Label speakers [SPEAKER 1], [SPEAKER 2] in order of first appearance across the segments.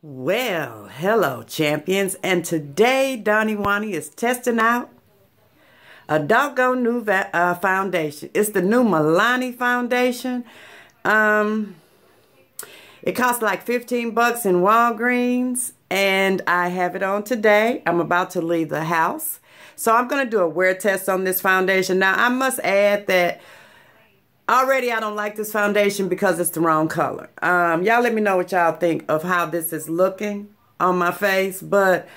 [SPEAKER 1] Well, hello champions, and today ItsDawnyWawny is testing out a doggone new foundation. It's the new Milani foundation. It costs like 15 bucks in Walgreens, and I have it on today. I'm about to leave the house, so I'm going to do a wear test on this foundation. Now, I must add that already I don't like this foundation because it's the wrong color. Y'all let me know what y'all think of how this is looking on my face, but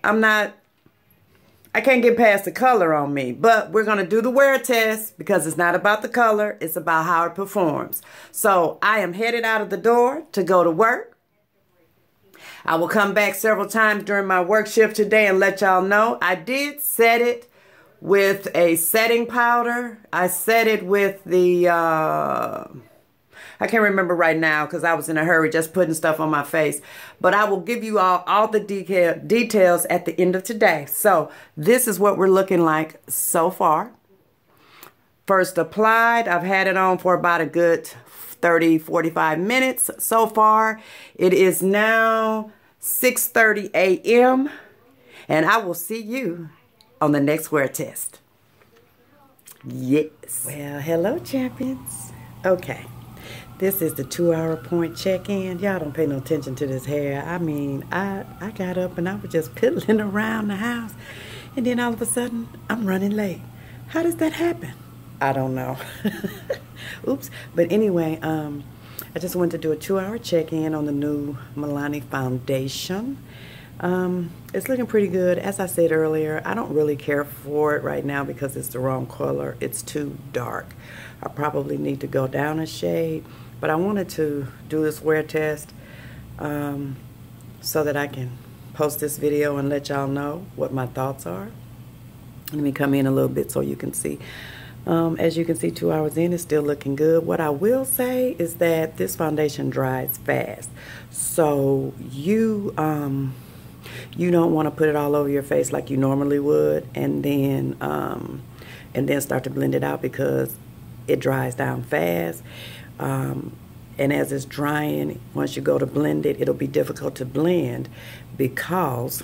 [SPEAKER 1] I can't get past the color on me. But we're going to do the wear test because it's not about the color. It's about how it performs. So I am headed out of the door to go to work. I will come back several times during my work shift today and let y'all know. I did set it with a setting powder. I set it with the, I can't remember right now because I was in a hurry just putting stuff on my face. But I will give you all the details at the end of today. So this is what we're looking like so far. First applied, I've had it on for about a good 30-45 minutes so far. It is now 6:30 a.m. and I will see you on the next wear test. Yes. Well, hello champions. Okay. This is the 2-hour point check-in. Y'all don't pay no attention to this hair. I mean, I got up and I was just piddling around the house, and then all of a sudden I'm running late. How does that happen? I don't know. Oops. But anyway, I just wanted to do a 2-hour check-in on the new Milani foundation. It's looking pretty good. As I said earlier, I don't really care for it right now because it's the wrong color. It's too dark. I probably need to go down a shade, but I wanted to do this wear test so that I can post this video and let y'all know what my thoughts are. Let me come in a little bit so you can see. As you can see, 2 hours in, it's still looking good. What I will say is that this foundation dries fast, so you don't want to put it all over your face like you normally would, and then start to blend it out because it dries down fast. And as it's drying, once you go to blend it, it'll be difficult to blend because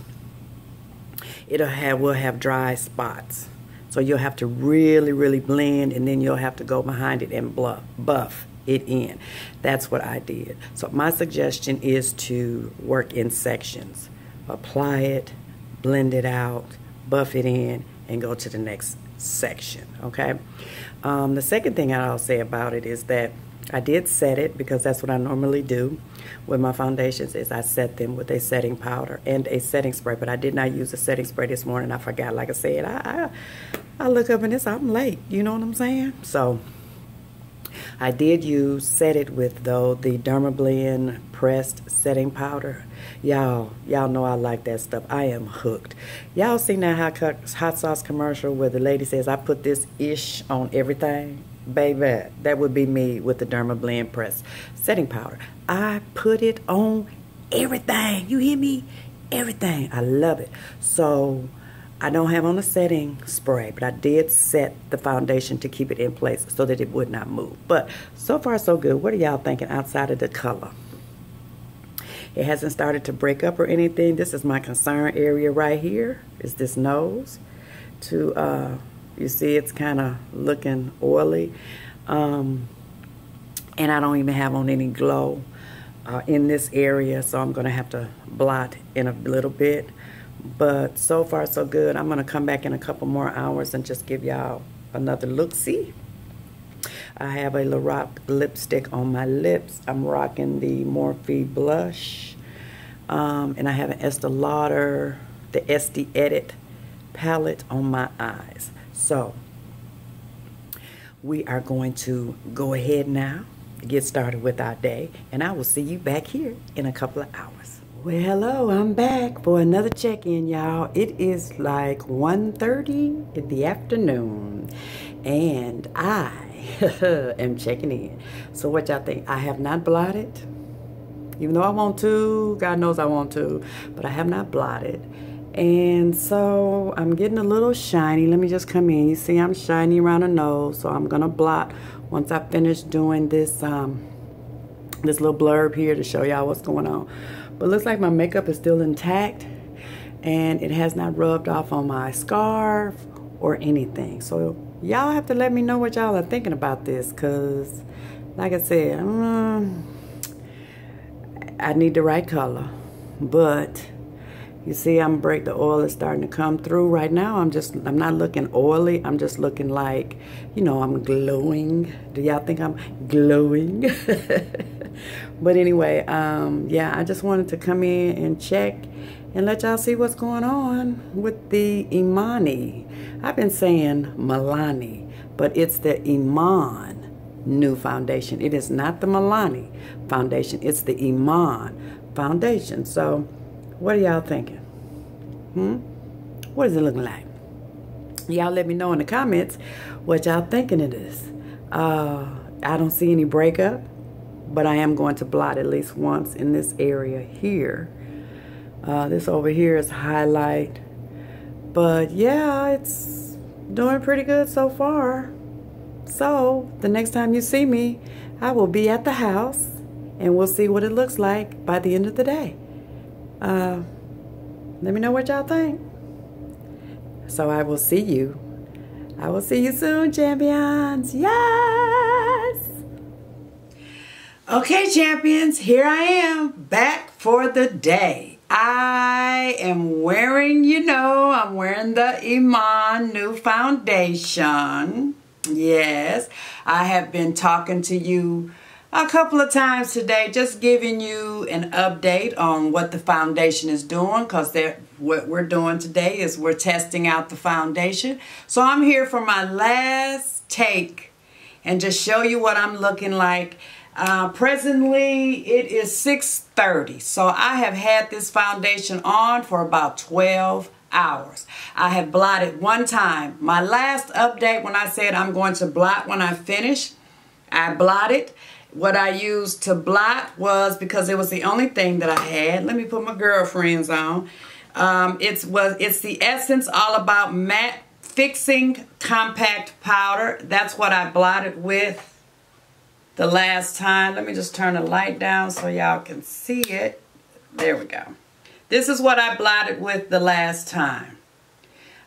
[SPEAKER 1] will have dry spots. So you'll have to really blend, and then you'll have to go behind it and buff it in. That's what I did. So my suggestion is to work in sections. Apply it, blend it out, buff it in, and go to the next section, okay? The second thing I'll say about it is that I did set it because that's what I normally do with my foundations, is I set them with a setting powder and a setting spray, but I did not use a setting spray this morning. I forgot. Like I said, I look up and I'm late, you know what I'm saying? So I did set it with, though, the Dermablend pressed setting powder. Y'all know I like that stuff. I am hooked. Y'all seen that hot sauce commercial where the lady says, I put this ish on everything? Baby, that would be me with the Dermablend pressed setting powder. I put it on everything. You hear me? Everything. I love it. So I don't have on a setting spray, but I did set the foundation to keep it in place so that it would not move. But so far, so good. What are y'all thinking outside of the color? It hasn't started to break up or anything. This is my concern area right here, is this nose. You see it's kind of looking oily. And I don't even have on any glow in this area, so I'm going to have to blot in a little bit. But so far, so good. I'm going to come back in a couple more hours and just give y'all another look-see. I have a Lorac lipstick on my lips. I'm rocking the Morphe blush. And I have an Estee Lauder, the SD Edit palette on my eyes. So we are going to go ahead now, get started with our day, and I will see you back here in a couple of hours. Well, hello, I'm back for another check-in, y'all. It is like 1:30 in the afternoon, and I am checking in. So what y'all think? I have not blotted, even though I want to. God knows I want to, but I have not blotted. And so I'm getting a little shiny. Let me just come in. You see I'm shiny around the nose, so I'm gonna blot once I finish doing this this little blurb here to show y'all what's going on. But looks like my makeup is still intact, and it has not rubbed off on my scarf or anything. So y'all have to let me know what y'all are thinking about this, because like I said, I need the right color. But you see, the oil is starting to come through right now. I'm not looking oily. I'm just looking like, you know, I'm glowing. Do y'all think I'm glowing? But anyway, yeah, I just wanted to come in and check and let y'all see what's going on with the IMAN. I've been saying Milani, but it's the IMAN new foundation. It is not the Milani foundation. It's the IMAN foundation. So what are y'all thinking? What is it looking like? Y'all let me know in the comments what y'all thinking it is. I don't see any breakup, but I am going to blot at least once in this area here. This over here is highlight. But yeah, it's doing pretty good so far. So the next time you see me, I will be at the house and we'll see what it looks like by the end of the day. Let me know what y'all think. So I will see you. I will see you soon, champions. Yes! Okay, champions, here I am back for the day. I am wearing, you know, I'm wearing the IMAN new foundation. Yes, I have been talking to you a couple of times today, just giving you an update on what the foundation is doing, because what we're doing today is we're testing out the foundation. So I'm here for my last take and just show you what I'm looking like. Presently, it is 6:30, so I have had this foundation on for about 12 hours. I have blotted one time. My last update, when I said I'm going to blot when I finish, I blotted. What I used to blot was, because it was the only thing that I had. Let me put my girlfriends on. It's the Essence All About Matte Fixing Compact Powder. That's what I blotted with the last time. Let me just turn the light down so y'all can see it. There we go. This is what I blotted with the last time.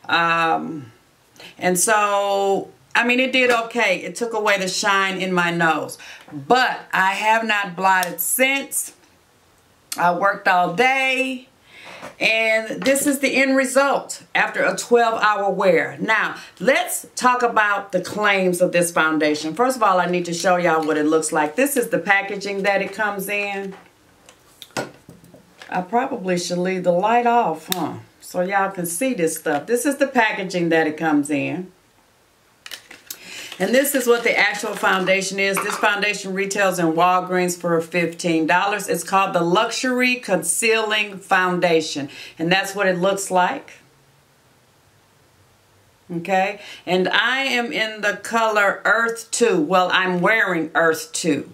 [SPEAKER 1] And so, I mean, it did okay. It took away the shine in my nose. But I have not blotted since. I worked all day. And this is the end result after a 12-hour wear. Now, let's talk about the claims of this foundation. First of all, I need to show y'all what it looks like. This is the packaging that it comes in. I probably should leave the light off, so y'all can see this stuff. This is the packaging that it comes in. And this is what the actual foundation is. This foundation retails in Walgreens for $15. It's called the Luxury Concealing Foundation. And that's what it looks like. Okay. And I am in the color Earth 2. Well, I'm wearing Earth 2.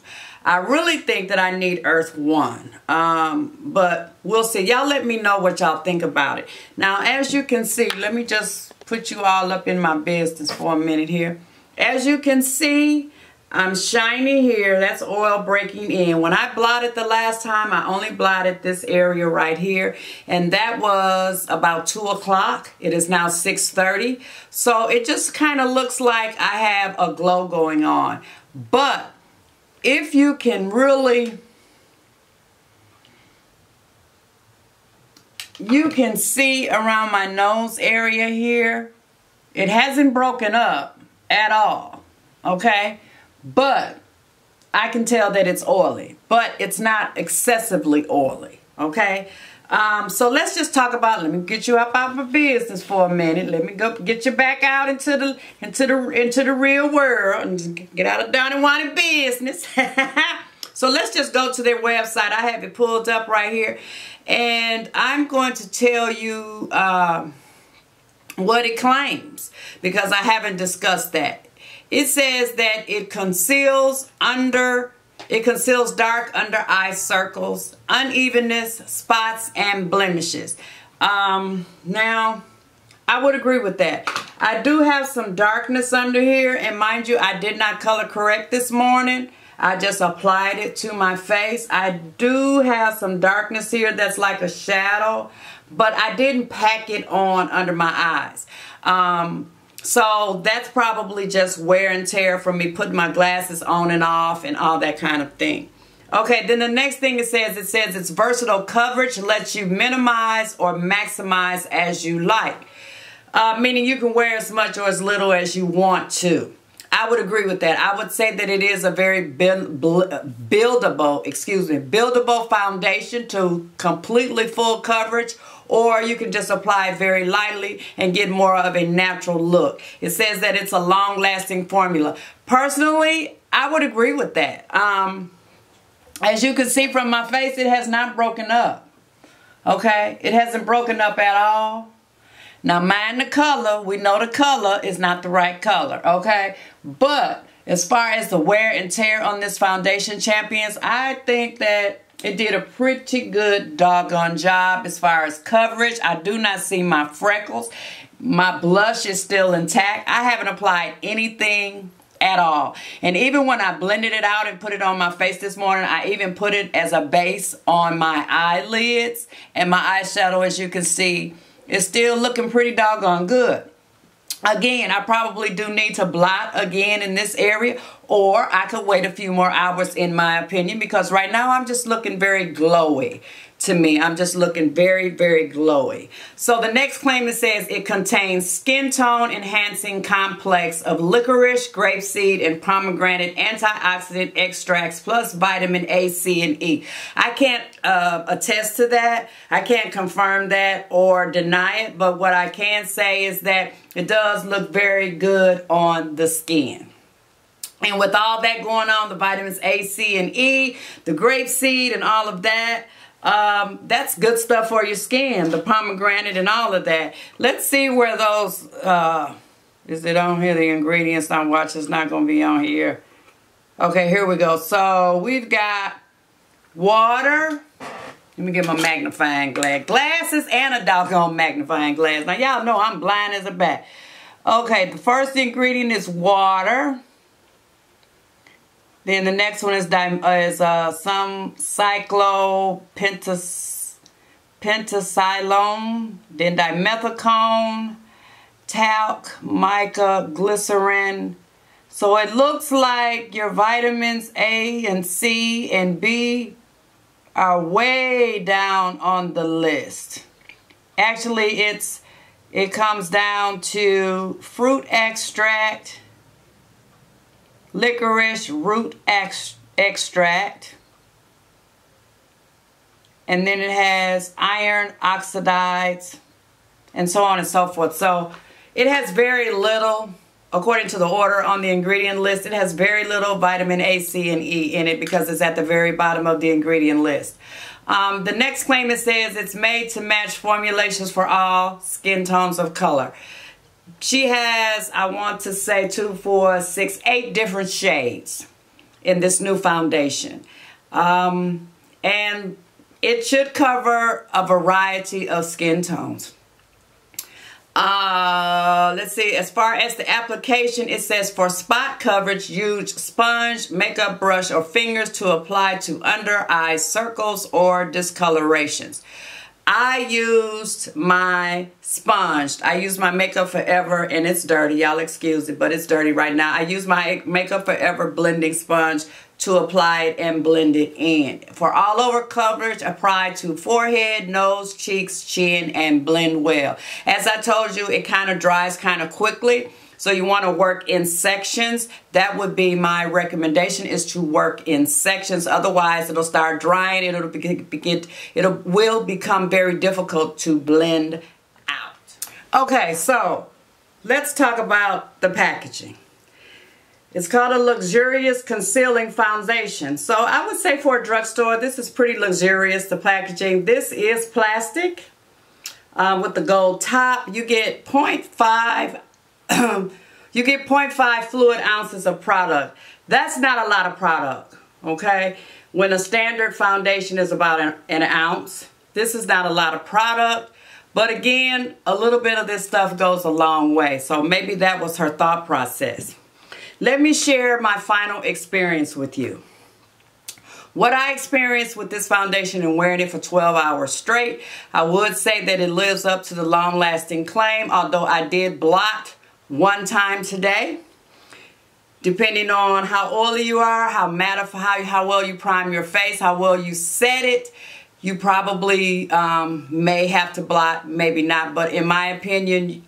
[SPEAKER 1] I really think that I need Earth 1. But we'll see. Y'all let me know what y'all think about it. Now, as you can see, let me just put you all up in my business for a minute here. As you can see, I'm shiny here. That's oil breaking in. When I blotted the last time, I only blotted this area right here. And that was about 2 o'clock. It is now 6:30. So it just kind of looks like I have a glow going on. But if you can really, you can see around my nose area here, it hasn't broken up at all, okay? But I can tell that it's oily, but it's not excessively oily, okay? So let's just talk about, let me get you up out of my business for a minute. Let me go get you back out into the real world and get out of DawnyWawny business. So let's just go to their website. I have it pulled up right here, and I'm going to tell you what it claims, because I haven't discussed that. It says that it conceals dark under eye circles, unevenness, spots, and blemishes. Now, I would agree with that. I do have some darkness under here, and mind you, I did not color correct this morning. I just applied it to my face. I do have some darkness here that's like a shadow, but I didn't pack it on under my eyes. So that's probably just wear and tear from me putting my glasses on and off and all that kind of thing. Okay, then the next thing it says it's versatile coverage, lets you minimize or maximize as you like. Meaning you can wear as much or as little as you want to. I would agree with that. I would say that it is a very buildable foundation to completely full coverage, or you can just apply it very lightly and get more of a natural look. It says that it's a long-lasting formula. Personally, I would agree with that. As you can see from my face, it has not broken up. Okay? It hasn't broken up at all. Now, mind the color. We know the color is not the right color. Okay? But as far as the wear and tear on this foundation, champions, I think that it did a pretty good doggone job as far as coverage. I do not see my freckles. My blush is still intact. I haven't applied anything at all. And even when I blended it out and put it on my face this morning, I even put it as a base on my eyelids. And my eyeshadow, as you can see, is still looking pretty doggone good. Again, I probably do need to blot again in this area, or I could wait a few more hours in my opinion, because right now I'm just looking very glowy. To me, I'm just looking very, very glowy. So the next claim, it says it contains skin tone enhancing complex of licorice, grapeseed, and pomegranate antioxidant extracts plus vitamin A, C, and E. I can't attest to that. I can't confirm that or deny it, but what I can say is that it does look very good on the skin. And with all that going on, the vitamins A, C, and E, the grapeseed and all of that, that's good stuff for your skin, the pomegranate and all of that. Let's see where those, is it on here? The ingredients I'm watching is not going to be on here. Okay, here we go. So we've got water. Let me get my magnifying glass. Glasses and a doggone magnifying glass. Now y'all know I'm blind as a bat. Okay, the first ingredient is water. Then the next one is some cyclopentacylone, then dimethicone, talc, mica, glycerin. So it looks like your vitamins A and C and B are way down on the list. Actually, it comes down to fruit extract, licorice root extract, and then it has iron oxides and so on and so forth. So it has very little, according to the order on the ingredient list, it has very little vitamin A, C, and E in it because it's at the very bottom of the ingredient list. The next claim, it says it's made to match formulations for all skin tones of color. She has, I want to say 2, 4, 6, 8 different shades in this new foundation. And it should cover a variety of skin tones. Let's see, as far as the application, it says for spot coverage, use sponge, makeup brush, or fingers to apply to under eye circles or discolorations. I used my sponge. I used my Makeup Forever, and it's dirty. Y'all excuse it, but it's dirty right now. I used my Makeup Forever blending sponge to apply it and blend it in. For all over coverage, apply to forehead, nose, cheeks, chin, and blend well. As I told you, it kind of dries kind of quickly. So you want to work in sections. That would be my recommendation, is to work in sections. Otherwise, it'll start drying. It will become very difficult to blend out. Okay, so let's talk about the packaging. It's called a luxurious concealing foundation. So I would say for a drugstore, this is pretty luxurious, the packaging. This is plastic with the gold top. You get 0.5 you get 0.5 fluid ounces of product. That's not a lot of product, okay? When a standard foundation is about an ounce, this is not a lot of product. But again, a little bit of this stuff goes a long way. So maybe that was her thought process. let me share my final experience with you. What I experienced with this foundation and wearing it for 12 hours straight, I would say that it lives up to the long-lasting claim, although I did blot one time today. Depending on how oily you are, how matte, how well you prime your face, how well you set it, you probably may have to blot, maybe not. But in my opinion,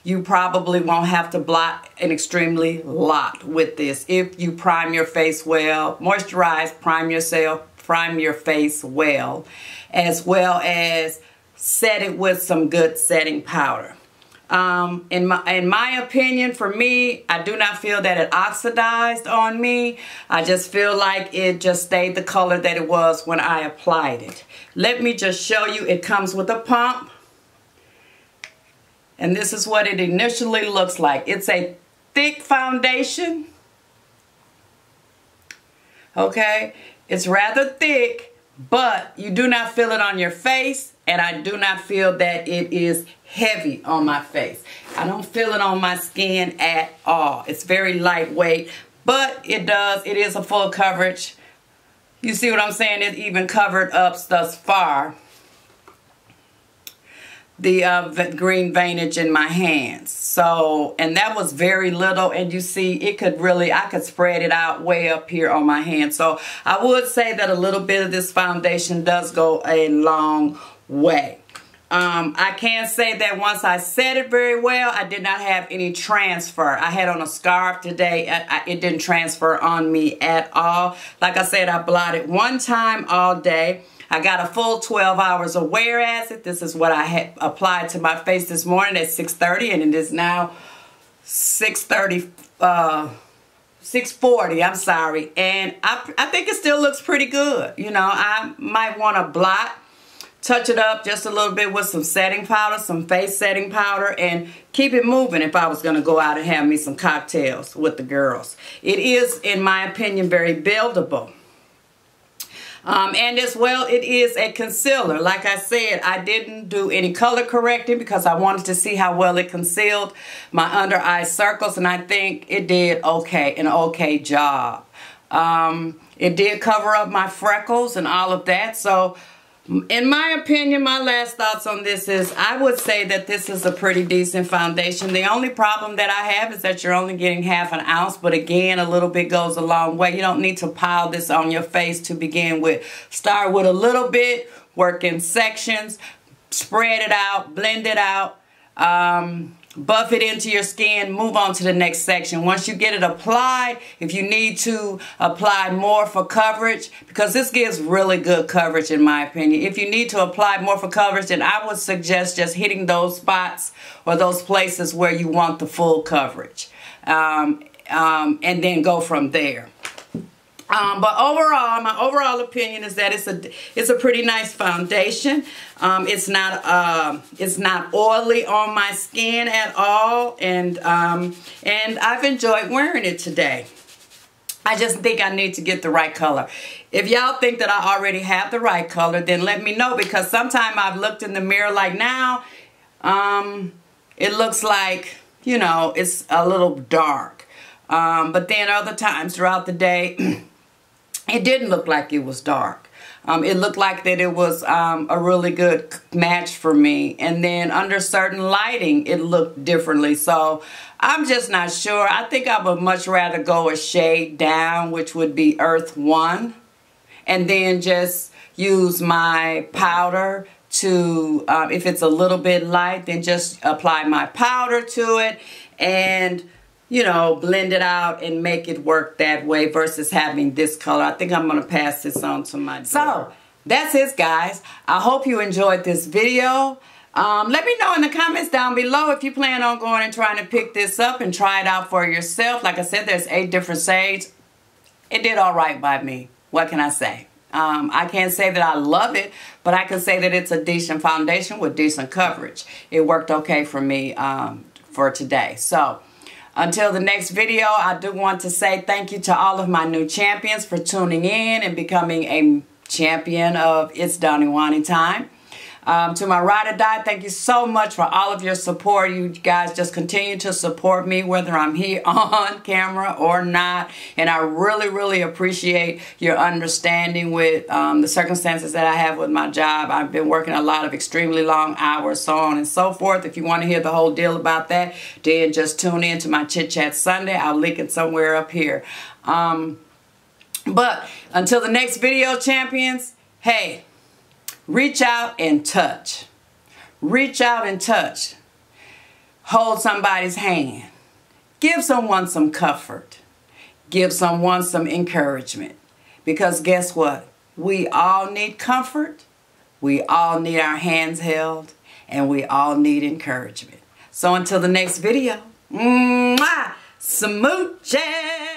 [SPEAKER 1] you probably won't have to blot an extremely lot with this if you prime your face well, moisturize, prime your face well as set it with some good setting powder. In my opinion, for me, I do not feel that it oxidized on me. I just feel like it just stayed the color that it was when I applied it. Let me just show you. It comes with a pump. And this is what it initially looks like. It's a thick foundation. Okay? It's rather thick, but you do not feel it on your face. And I do not feel that it is heavy on my face. I don't feel it on my skin at all. It's very lightweight, but it is a full coverage. You see what I'm saying? It even covered up thus far the green veinage in my hands. So, and that was very little, and you see it could really, I could spread it out way up here on my hand. So I would say that a little bit of this foundation does go a long way. I can say that once I set it very well, I did not have any transfer. I had on a scarf today. It didn't transfer on me at all. Like I said, I blotted one time all day. I got a full 12 hours of wear as it. This is what I had applied to my face this morning at 6:30, and it is now 6:40, I'm sorry. And I think it still looks pretty good. You know, I might want to blot, touch it up just a little bit with some setting powder, some face setting powder, and keep it moving if I was going to go out and have me some cocktails with the girls. It is, in my opinion, very buildable. And as well, it is a concealer. Like I said, I didn't do any color correcting because I wanted to see how well it concealed my under eye circles, and I think it did an okay job. It did cover up my freckles and all of that. So in my opinion, my last thoughts on this is I would say that this is a pretty decent foundation. The only problem that I have is that you're only getting half an ounce, but again, a little bit goes a long way. You don't need to pile this on your face to begin with. Start with a little bit, work in sections, spread it out, blend it out, buff it into your skin, move on to the next section. Once you get it applied, if you need to apply more for coverage, because this gives really good coverage in my opinion. If you need to apply more for coverage, then I would suggest just hitting those spots or those places where you want the full coverage. And then go from there. But overall, my overall opinion is that it's a pretty nice foundation. It's not oily on my skin at all, and I've enjoyed wearing it today. I just think I need to get the right color. If y'all think that I already have the right color, then let me know, because sometimes I've looked in the mirror like now, it looks like, you know, it's a little dark. But then other times throughout the day, it didn't look like it was dark. It looked like that it was a really good match for me. And then under certain lighting, it looked differently. So I'm just not sure. I think I would much rather go a shade down, which would be Earth 1. And then just use my powder to, if it's a little bit light, then just apply my powder to it and, you know, blend it out and make it work that way versus having this color. I think I'm going to pass this on to my daughter. So that's it, guys. I hope you enjoyed this video. Let me know in the comments down below if you plan on going and trying to pick this up and try it out for yourself. Like I said, there's 8 different shades. It did all right by me. What can I say? I can't say that I love it, but I can say that it's a decent foundation with decent coverage. It worked okay for me for today. So until the next video, I do want to say thank you to all of my new champions for tuning in and becoming a champion of It's DawnyWawnyTime. To my ride or die, thank you so much for all of your support. You guys just continue to support me, whether I'm here on camera or not. And I really, really appreciate your understanding with the circumstances that I have with my job. I've been working a lot of extremely long hours, so on and so forth. If you want to hear the whole deal about that, then just tune in to my Chit Chat Sunday. I'll link it somewhere up here. But until the next video, champions, hey, reach out and touch. Reach out and touch. Hold somebody's hand. Give someone some comfort. Give someone some encouragement. Because guess what? We all need comfort. We all need our hands held. And we all need encouragement. So until the next video, mwah, smooches.